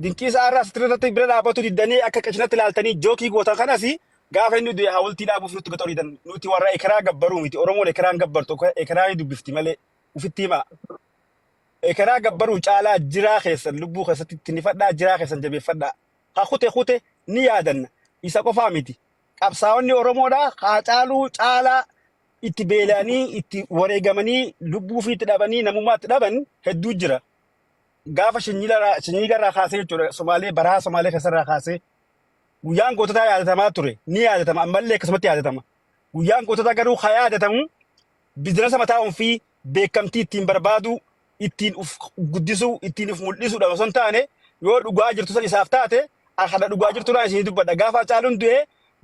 dinqiisa irraa sitirratti bira dhaabatu diddanii akka qachinatti ilaaltanii jookii gootan kanasi gaafa inni du'e hawultii dhaabuuf nutti gaxooliidan nuti warra ekeraa gabbaruu miti Oromoon ekeraan gabbartu ekeraa dubbifti malee ufitti hima ekeraa gabbaruu caalaa jiraa keessan lubbuu keessatti tinifadhaa jiraa keessan jabeeffadhaa haa kute ni yaadanna isa qofaa miti qabsaa'onni Oromoodhaa haa caaluu caalaa itti beelanii itti wareegamanii lubbuu fi itti dhabanii namummaatti dhaban hedduu jira gaafa shinyigarraa kaasee jechuudha Somaalee baraa Somaalee keessarraa kaasee guyyaan goototaa yaadatamaa ture ni yaadatama ammallee akkasumatti yaadatama guyyaan goototaa garuu haa yaadatamu biizinasa mataa ofii beekamtii ittiin barbaadu ittiin uf guddisuu ittiin uf mul'isuudha osoo hin taane yoo dhugaa jirtu san isaaf taate akka dhugaa jirtu dhaan isin dubbadha gaafa caaluun du'e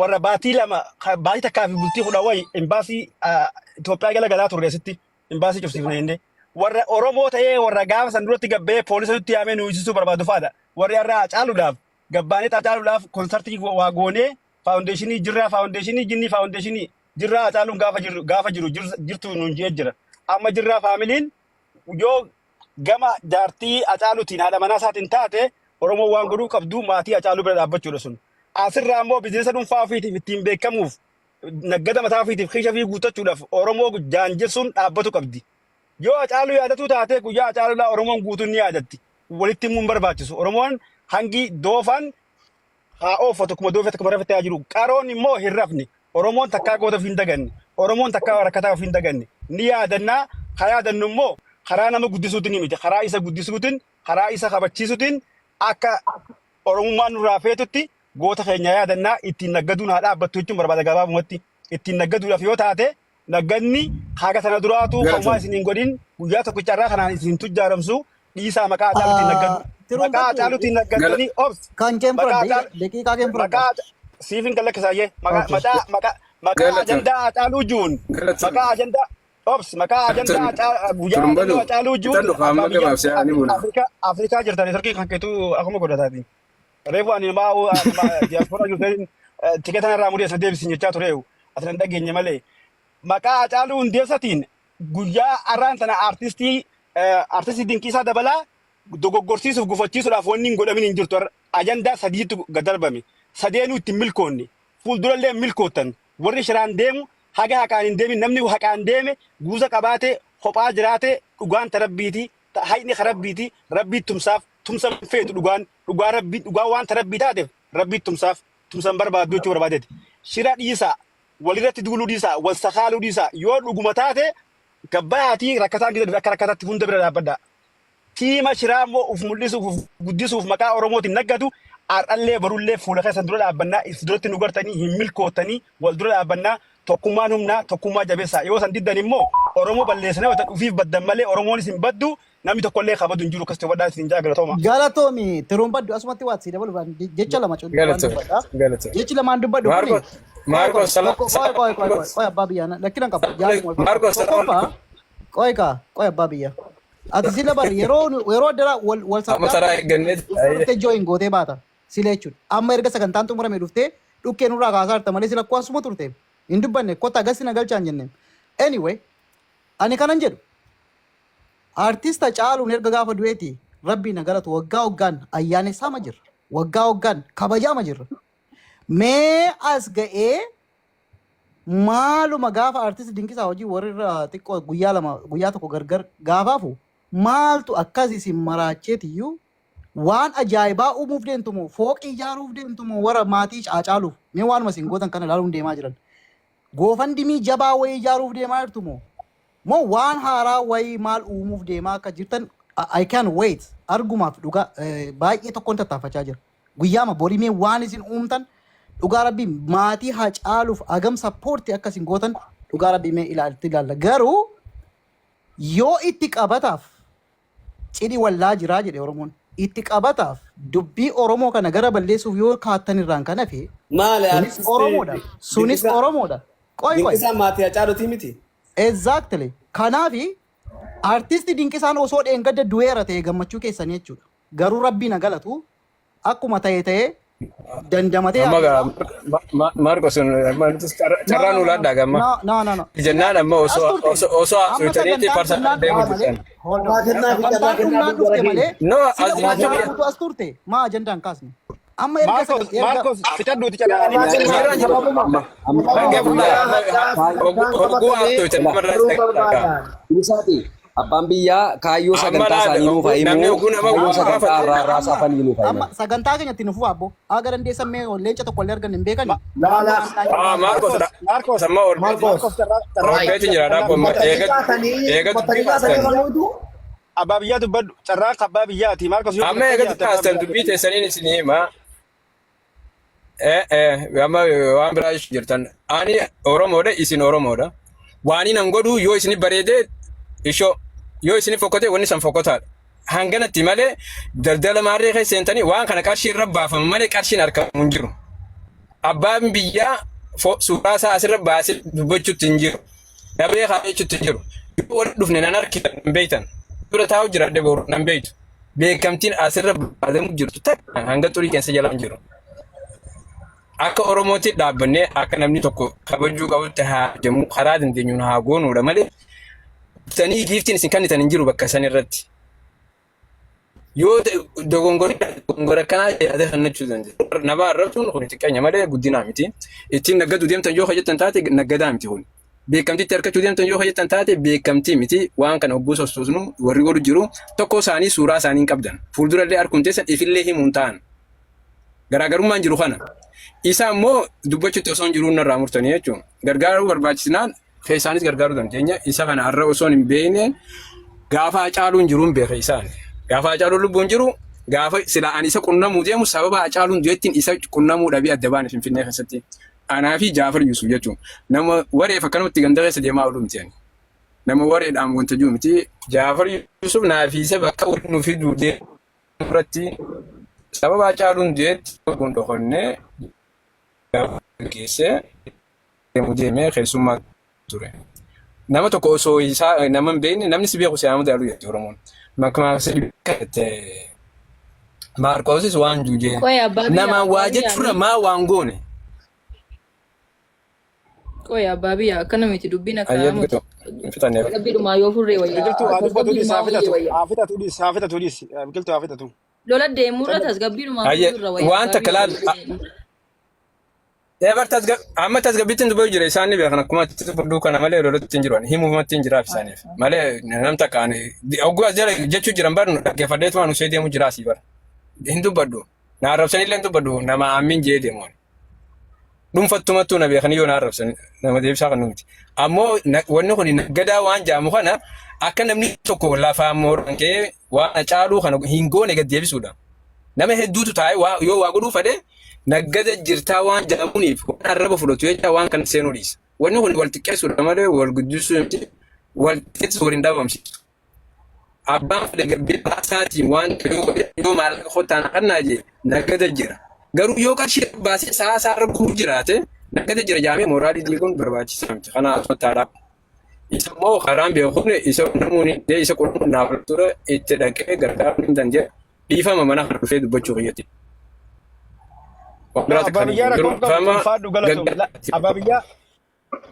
warra baatii lama baatii takkaa fi bultii kudha wayi imbaasii Itoophiyaa galagalaa turre asitti imbaasii cufsiifne jennee warra Oromoo ta'ee warra gaafa san duratti gabbee poolisa nutti yaamee nu ibsisuu barbaadu faadha warri irraa caaluudhaaf gabbaanee caaluudhaaf konsartii waa goonee faawundeeshinii jirraa faawundeeshinii jinnii faawundeeshinii jirraa caaluun gaafa jiru jirtu nuun jee jira amma jirraa faamiliin yoo gama jaartii acaaluutiin haadha manaa isaatiin taate Oromoo waan godhuu qabdu maatii acaaluu bira dhaabbachuudha sun asirraa immoo biizinasa dhuunfaa ofiitiif ittiin beekamuuf naggada mataa ofiitiif kiisha fi guuttachuudhaaf Oromoo jaanjessuun dhaabbatu qabdi yoo acaaluu yaadatu taate guyyaa acaaluudhaa Oromoon guutuun ni yaadatti walitti himuun barbaachisu Oromoon hangi doofan haa oofatu kuma doofee akkuma rafetee haa jiru qaroon immoo hin rafne Oromoon takkaa goota ofiin daganne Oromoon takkaa rakkataa ofiin daganne ni yaadannaa haa yaadannu immoo karaa nama guddisuutiin miti karaa isa guddisuutiin karaa isa kabachiisuutiin akka Oromummaan nurraa feetutti goota keenya yaadannaa ittiin naggaduun haa dhaabbattu jechuun barbaada gabaabumatti ittiin naggaduudhaaf yoo taate nagganni haga sana duraatu kan isiniin godhin guyyaa tokkicharraa kanaan isin tujjaaramsu dhiisaa maqaa acaaluutiin naggadu maqaa acaaluutiin naggadanii obs kan keempuradha daqiiqaa keempuradha siifin kallakkisaayee maqaa ajandaa acaaluu juun maqaa ajandaa obs maqaa ajandaa guyyaa acaaluu juun Afrikaa jirtanii turkii kan keetu akkuma godhataatiin reefu ani maa diaspora jirtanii tikeetan irraa murii asna deebisin jechaa tureewu asna dhageenye malee maqaa acaaluu hundeessatiin guyyaa arraan tana artistii dinqiisaa dabalaa dogoggorsiisuuf gufachiisuudhaaf wanni hin godhamin hin jirtu ajandaa sadiitu gadarbame sadeenuu ittiin milkoonni fuuldurallee milkoottan warri shiraan deemu haga haqaan hin deemin namni haqaan deeme guuza qabaate kophaa jiraate dhugaan tarabbiiti hayni karabbiiti rabbii tumsaaf tumsan feetu dhugaa waan tarabbii taateef rabbii tumsan barbaaddu jechuu barbaadeeti shira dhiisaa walirratti duuluu dhiisaa wal sakaaluu dhiisaa yoo dhuguma taate gabbaatii rakkataan gisa akka rakkataatti hunda bira dhaabbadha tiima shiraa immoo uf mul'isuuf guddisuuf maqaa Oromootiin naggatu har'allee barullee fuula keessan dura dhaabbannaa is duratti nu gartanii hin milkoottanii wal dura dhaabbannaa tokkummaan humnaa tokkummaa jabeessaa yoo san diddan immoo Oromoo balleessanii wata dhufiif baddan malee Oromoonis hin baddu namni tokkollee kabadu hin jiru akkasitti wadhaa isin jaagalatooma. Galatoomi tiruun baddu asumatti waat si dabalu jecha lama cuudhu jechi lamaan dubbadhu Marco salam qoy abbaa biyyaa lakkinan qabu Marco salam qoy abbaa biyyaa ati sila bari yeroo addara wal Amataraa eegganneet join gootee baata sila jechuudha amma erga sagantaan xumuramee dhuftee dhukkee nurraa kaasaa jirta malee sila akkasuma turte hin dubbanne kottaa agarsi na galchaan jenne anyway ani kanan jedhu artista caaluun erga gaafa du'eeti rabbii na galatu waggaa waggaan ayyaanessaa jirra waggaa waggaan kabajaa jirra mee as ga'ee maaluma gaafa artist dinqisaa hojii warra xiqqoo guyyaa tokko gargar gaafaafu maaltu akkas isin maraacheetiyyuu waan ajaa'ibaa uumuuf deemtumoo fooqii ijaaruuf deemtumoo warra maatii caaluuf mee waanuma isin gootan kana ilaaluun deemaa jiran goofandimii jabaa wayii ijaaruuf deemaa jirtumoo moo waan haaraa wayii maal uumuuf deemaa akka jirtan I can wait argumaaf dhugaa baay'ee tokkoon tattaafachaa jira guyyaama borimee waan isin uumtan dhugaa rabbii maatii haa caaluuf agam sappoortii akkasin gootan dhugaa rabbii mee ilaalla garuu yoo itti qabataaf cidhi wallaa jiraa jedhe Oromoon itti qabataaf dubbii Oromoo kana gara balleessuuf yoo kaattan irraan kana fi sunis Oromoodha qoy dinqisaa maatii Hacaaluutii miti exactly kanaafi artisti dinqisaan osoo dheengadda du'eera ta'e gammachuu keessanii jechuudha garuu rabbii na galatu akkuma ta'e Dandamatee Amma haadha. Marcos carraan ulaa dhagama. No. Jennaan amma As turte. osoo Amma haasofitaniitti sagantaan farsa humnaan deemu dhufte malee. jirtan. Hold on. Sagantaan humnaan dhufte malee. No, Sila as uummataa jechuun guutuu as turte. Maa ajandaan kaasne. Amma erga Marcos fitadhuuti carraadhaan jiraan jiru. Dhagee fudhaa oguu haasoftan namarraa Isaati abbaan biyyaa kaayyoo sagantaa isaanii nuuf namni himu oguu nama kaayyoo sagantaa irraa raasaa afanii nuuf amma himu. sagantaa keenyatti nuuf abbo aga dandeessan mee leenca tokko illee argan hin beekani. Marcos amma orbeeti jira dhaabbo eegatu abbaa biyyaa dubbadhu carraa abbaa biyyaati Marcos amma eegatu kaastan dubbii teessaniin isinii himaa amma waan biraa jirtan ani Oromoodha isin Oromoodha waaniin an godhu yoo isini bareedee ishoo yoo isini fokkote wanni san fokkotaadha hanganatti malee daldala maarree keessa seentanii waan kana qarshii irra baafama malee qarshiin argamu hin jiru abbaan biyyaa suuraa isaa asirra baasee dubbachuutti hin jiru dabree kaayachuutti hin jiru yoo walitti dhufne nan harkitan hin beektan dura taa'u jira adda boru nan beektu beekamtiin asirra baasamu jirtu takka hanga xurii keessa jala hin jiru. Akka Oromootti dhaabbannee akka namni tokko kabajuu qabutti haa deemu karaa dandeenyuun haa goonuudha malee bitanii giiftiin isin kennitan hin jiru bakka san irratti. Yoo dogongora kanaa yaada fannachuu dandeenya. Nama arrabsuun kun xiqqeenya malee guddinaa miti. Ittiin naggadu deemtan yoo hojjetan taate naggadaa miti kun. Beekamtiitti harkachuu deemtan yoo hojjetan taate beekamtii miti waan kana hogguu sostoosnu warri godhu jiru tokko isaanii suuraa isaanii hin qabdan. Fuuldurallee arguun teessan ifillee himuun ta'an. Garaagarummaan jiru kana. Isa immoo dubbachuutti osoo hin jiruun irraa murtanii jechuun gargaaruu barbaachisnaan keessaanis gargaaruu dandeenya. Isa kana har'a osoo hin beekneen gaafa Hacaaluun jiruun beeka isaan. Gaafa Hacaaluun lubbuun jiru gaafa silaa ani isa qunnamuu deemu sababa Hacaaluun jettiin isa qunnamuu dhabii adda baane Finfinnee keessatti. Anaa fi Jaafar Yusuf jechuun nama wareef akkanumatti ganda keessa deemaa oolu miti. Nama wareedhaan wanta jiru miti. Jaafar Yusuf naafiisa bakka waliin nufi duudee irratti sababa Hacaaluun jeetti kun dhokonnee geessee deemu deemee keessummaa ture. Nama tokko osoo isaa nama hin beekne namni si beeku si'aamu daaluu jechuudha Oromoon. Makmaa sirriitti Maarqoosis waan juujee nama waa jechuudha maa waan goone. Qoya babiya akkana miti dubbiin akka Ayyee fitannee. Rabbiidhumaa yoo furree wayyaa. Biqiltuu saafitatu biqiltuu haafitatu. Lola deemuurra tasgabbiidhumaa furra wayyaa. Waan takka laal. Amma tasgabbiitti dubbii jira isaanii beekan akkuma itti furduu kana malee lolatti hin jiran himumatti hin jiraaf isaaniif malee nam takkaan ogguu as jala jechuu jiran barnu dhaggeeffadheetu waan usee deemu jira asii bara. Hin dubbaddu na arrabsanillee hin dubbaddu nama ammin jee deemuun. Dhuunfattumattuu na beekanii yoo na arrabsan nama deebisaa kan nuti. Ammoo wanni kun naggadaa waan jaamu kana akka namni tokko lafaa mooraan ka'ee waan Hacaaluu kana hin goone gad deebisuudha. Nama hedduutu taa'ee yoo waa godhuu fedhe naggada jirtaa waan jaamuuniif waan arraba fudhatu jecha waan kan seenuu dhiisa. Wanni kun wal xiqqeessuudha malee wal guddisuu miti wal xiqqeessu waliin dhaabamsiisu. Abbaan fedhe gabbii baasaatiin waan yoo maallaqa qottaan kannaa jee naggada jira. Garuu yoo qarshii baasee sa'aa rakkoo jiraate naggada jira jaamee mooraalii diiguun barbaachisaa miti. Kana asumataadhaaf. Isa immoo karaan beekuun isa namoonni isa qulqullinnaaf ture itti dhaqee gargaaruu hin dandeenye dhiifama mana kana dhufee dubbachuu qiyyatti.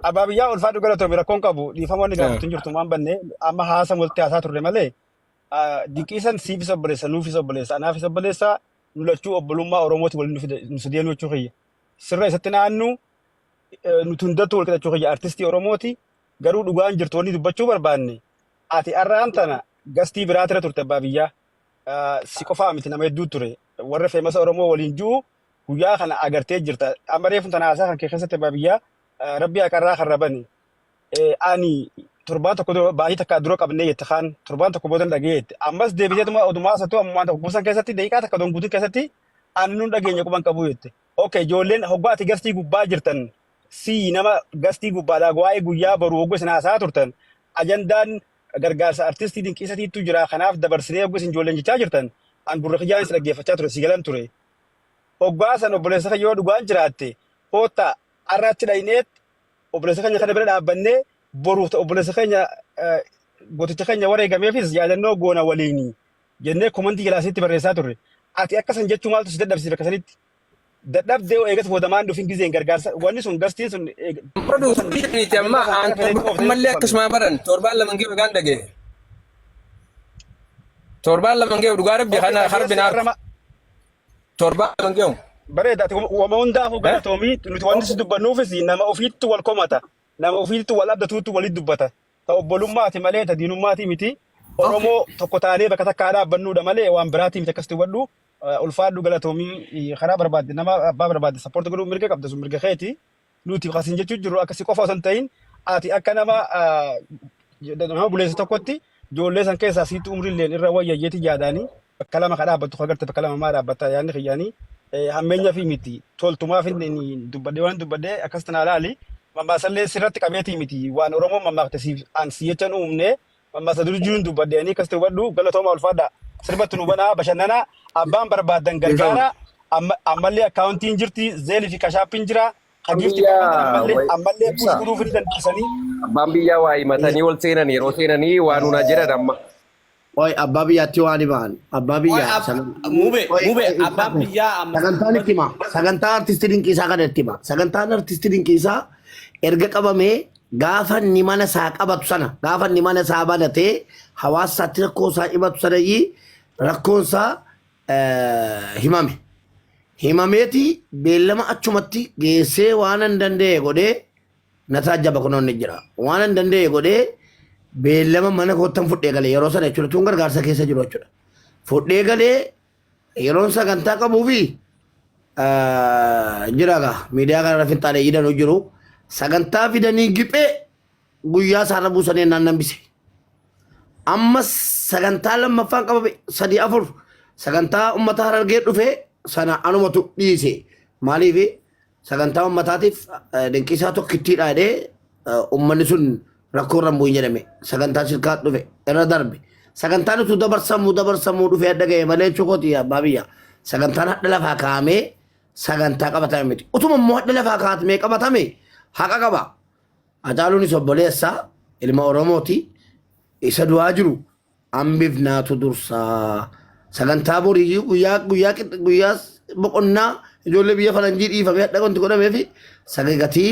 Ababiyyaa ulfaadhu galatoome rakkoon qabu dhiifamoonni gaafatu hin jirtu waan banne amma haasa multi haasaa turre malee dinqiisan siifis obboleessa nuufis obboleessa anaafis obboleessa nulachuu obbolummaa Oromooti waliin nu deenu jechuu kiyya. Sirra isatti naannu nuti hundattuu wal qixachuu kiyya artistii Oromooti garuu dhugaan jirtu wanni dubbachuu barbaanne ati arraan tana gastii biraa tira turte Ababiyyaa si qofaa miti nama hedduu ture warra feemasa Oromoo waliin jiru guyyaa kana agartee jirta. Amma reefun tana haasaa kan kee keessatti Ababiyyaa rabbi haqarraa kan rabani ani torbaan tokko baay'ee takka dura qabnee jette kaan torbaan tokko boodan dhagee jette ammas deebiteetuma odumaa asattuu ammaan tokko buusan keessatti daqiiqaa takka don guutuu keessatti ani nun dhageenya quban qabu jette. Okay ijoolleen hoggaati gastii gubbaa jirtan si nama gastii gubbaadhaa waa'ee guyyaa baruu hoggoo isin haasaa turtan ajandaan gargaarsa artistii dinqiisatiitu jira kanaaf dabarsinee hoggoo isin ijoolleen jechaa jirtan an gurra kiyyaan isin dhaggeeffachaa ture si galan ture. Hoggaa san obboleessa kan yoo dhugaan jiraatte hoota arraatti dhayneet obboleessa keenya kana bira dhaabbannee boruuf obboleessa keenya gooticha keenya wareegameefis yaadannoo goona waliini jennee komantii kilaasiitti barreessaa turre. Ati akkasan jechuu maaltu si dadhabsiise bakka sanitti? dadhabdee eegas boodamaan dhufin gizeen gargaarsa wanni sun gastiin sun Produce amma ammallee akkasuma baran torbaan lama ngee gaan dhagee. Torbaan lama ngee dhugaa rabbi kana harbinaa. Torbaan lama ngee. bareedaati wama hundaafuu galatoomii nuti wanti si dubbannuufis nama ofiittu wal komata nama ofiittu wal abdatuutu walit dubbata ta obbolummaati malee ta diinummaati miti Oromoo tokko taanee bakka takkaa dhaabbannuudha malee waan biraatii miti akkasitti wadhu ulfaadhu galatoomii karaa barbaadde nama abbaa barbaadde sappoorti godhuu mirga qabda sun mirga keeti nuti qasin jechuu jiru akkasi qofa osoo hin ta'in ati akka nama buleessa tokkotti ijoollee san keessaa siitti umriilleen irra wayyayyeeti yaadaanii bakka lama ka dhaabbattu agarte bakka lama maa dhaabbatta yaanni kiyyaanii hammeenya fi miti toltumaa fi dubbadde waan dubbadde akkas tanaa laali mammaasallee sirratti qabeetii miti waan Oromoo mammaakte siif ansi jechan uumne mammaasa dur jiruun dubbadde ani akkas ta'u wadhu galatooma ulfaadha sirbatti nu banaa bashannanaa abbaan barbaadan gargaara ammallee akkaawuntiin jirti zeelii fi kashaappiin jira hagifti ammallee gurguruu fi dandeessanii Abbaan biyyaa waa himatanii ol seenan yeroo seenanii waan hunaa jedhan amma. Oi abbaa biyyaatti waan himan abbaa biyyaa mube abbaan biyyaa amma sagantaan itti hima sagantaa artistii dinqiisaa kan itti hima sagantaan artistii dinqiisaa erga qabamee gaafa inni mana isaa qabatu sana gaafa inni mana isaa banatee hawaasaatti rakkoo isaa himatu sanayyii rakkoon isaa himameeti beellama achumatti geessee waan hin danda'e godhee na taajjaba kunoonni jira waan hin danda'e godhee beellama mana kootan fudhee galee yeroo sana jechuudha tun gargaarsa keessa jiru jechuudha fudhee galee yeroon sagantaa qabuu fi jiraga miidiyaa kana rafin taane yidan jiru sagantaa fidanii giphee guyyaa isaarra buusanii naan nambise ammas sagantaa lammaffaan qababe 3-4 sagantaa ummata Harargee dhufe sana anumatu dhiise maaliif sagantaa ummataatiif dinqiisaa tokkittiidha jedhee ummanni sun rakkoo rambuun jedhame sagantaa shirkaa dhufe irra darbe sagantaan utuu dabarsamuu dhufe adda ga'e malee chokooti abbaa biyya sagantaan hadha lafaa kaa'amee sagantaa qabatame miti utuma immoo hadha lafaa kaa'amee qabatame haqa qaba Hacaaluunis obboleessaa ilma Oromooti isa du'aa jiru hambifnaatu dursaa sagantaa borii guyyaa boqonnaa ijoollee biyya faranjii dhiifamee hadha wanti godhameefi sagagatii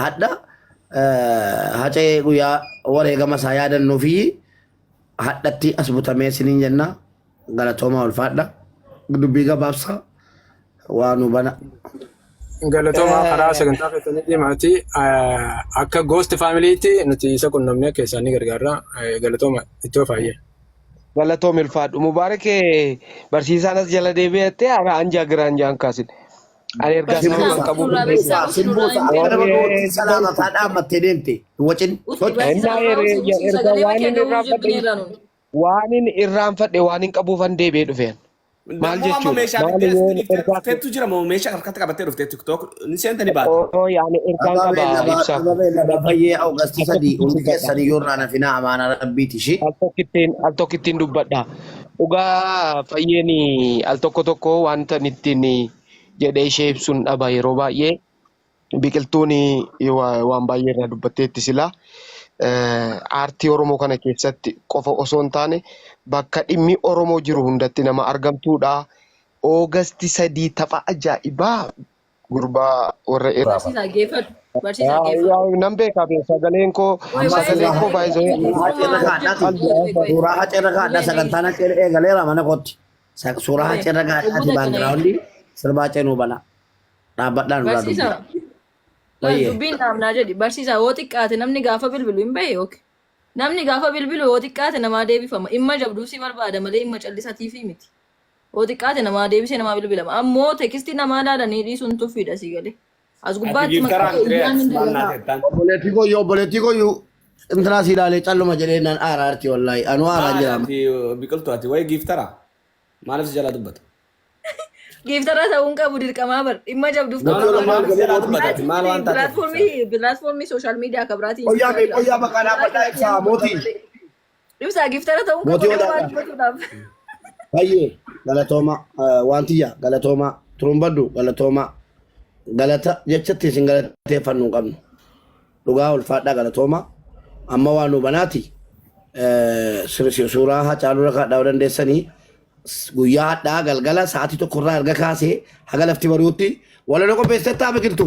hadha hacee guyyaa wareegama isaa yaadannoo fi hadhatti as butamee siniin jenna galatoomaa ulfaadha dubbii gabaabsaa waan hubana. Galatooma karaa sagantaa keessanii dhimmaati akka Ghost Family'tti nuti isa qunnamnee akka isaanii gargaarra galatooma ittoo faayyee. Galatooma ulfaadhu Mubaarakee barsiisaan as jala deebi'attee anjaa giraan jaan kaasin. Ani ergaa sama qabu salaama taadhaa ammattee deemte wacin waan inni irraanfadhe waan hin qabuufan deebi'ee dhufeen. Maal jechuudha? Feetu jira moo meeshaa harkatti qabattee dhuftee TikTok ni seentanii baatu. Oo yaani ergaan qaba ibsaaf. Fayyee Awugastii 3 hundi keessanii yoo irraa nafinaa amaana rabbiiti ishee. Al tokkittiin dubbadha. Dhugaa fayyeen al tokko wanta ittiin jedhee ishee ibsuun dhaba yeroo baay'ee biqiltuun waan baay'ee irraa dubbatteetti sila aartii Oromoo kana keessatti qofa osoo hin taane bakka dhimmi Oromoo jiru hundatti nama argamtuudha. Oogasti 3 tapha ajaa'ibaa gurbaa warra irraa. Nan beekaa sagaleen koo baay'ee suuraa haceerra kaadhaa sagantaan akka eegaleera mana kootti suuraa haceerra kaadhaati baangiraawundi sirbaa ceenuu bana dhaabbadhaan irraa Barsiisaa. Dubbiin dhaabnaa jedhi barsiisaa yoo xiqqaate namni gaafa bilbilu hin bahe yookiin namni gaafa bilbilu yoo xiqqaate namaa deebifama imma jabduu si barbaada malee imma callisatiifi miti yoo xiqqaate namaa deebisee namaa bilbilama ammoo teekistii namaa laalanii dhiisuun tuffiidha si galee as gubbaatti obboleettii koyyuu intanaa si ilaalee calluma jedhee nan aaraarti wallaahi anuu aaraan jedhama. Biqiltuu ati wayi giiftara maaliif si jala dubbata? Giftara ta'uun qabu dirqamaa bar dhimma jabduuf pilaatfoormii sooshaal miidiyaa kabiraatiin Oyyaa maqaa dhaabbadhaa ibsaa mootii. ibsaa giftara ta'uun qabu dubbatuudhaaf. Baay'ee galatooma wantiyya galatooma turumbaddu galatooma galata jechatti isin galateeffannuu hin qabnu dhugaa ulfaadhaa galatooma amma waan nu banaati suuraa Hacaaluu irra kaadhaa dandeessanii guyyaa hadhaa galgala sa'aatii tokkorraa erga kaasee haga lafti bari'utti walaloo qopheessittaa biqiltu.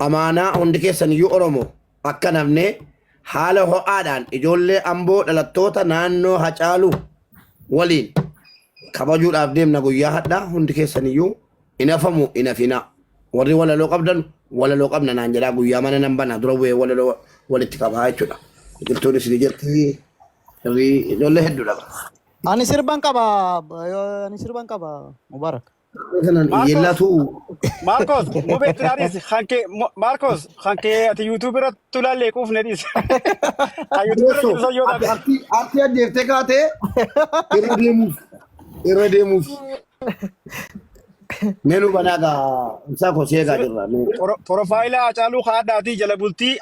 Amaanaa hundi keessan iyyuu Oromoo akka namne haala ho'aadhaan ijoollee Amboo dhalattoota naannoo Hacaaluu waliin kabajuudhaaf deemna guyyaa hadhaa hundi keessan iyyuu inafamu inafina. Warri walaloo qabdan walaloo qabna naan jedhaa guyyaa mana nan bana dura bu'ee walaloo walitti qabaa jechuudha. Biqiltuun isin jirti ijoollee hedduudha. Ani sirban qaba Mubarak. Yeellatu Marcos, mube tinaris, Marcos, hanke ati YouTube irratti tulaalee quufne dhiis. YouTube irratti isa yoo dhabe. artii addeeftee kaatee irra deemuuf. Menu banaagaa isaa kosee egaa jirra. Porofaayilaa Hacaaluu haadhaatii jala bultii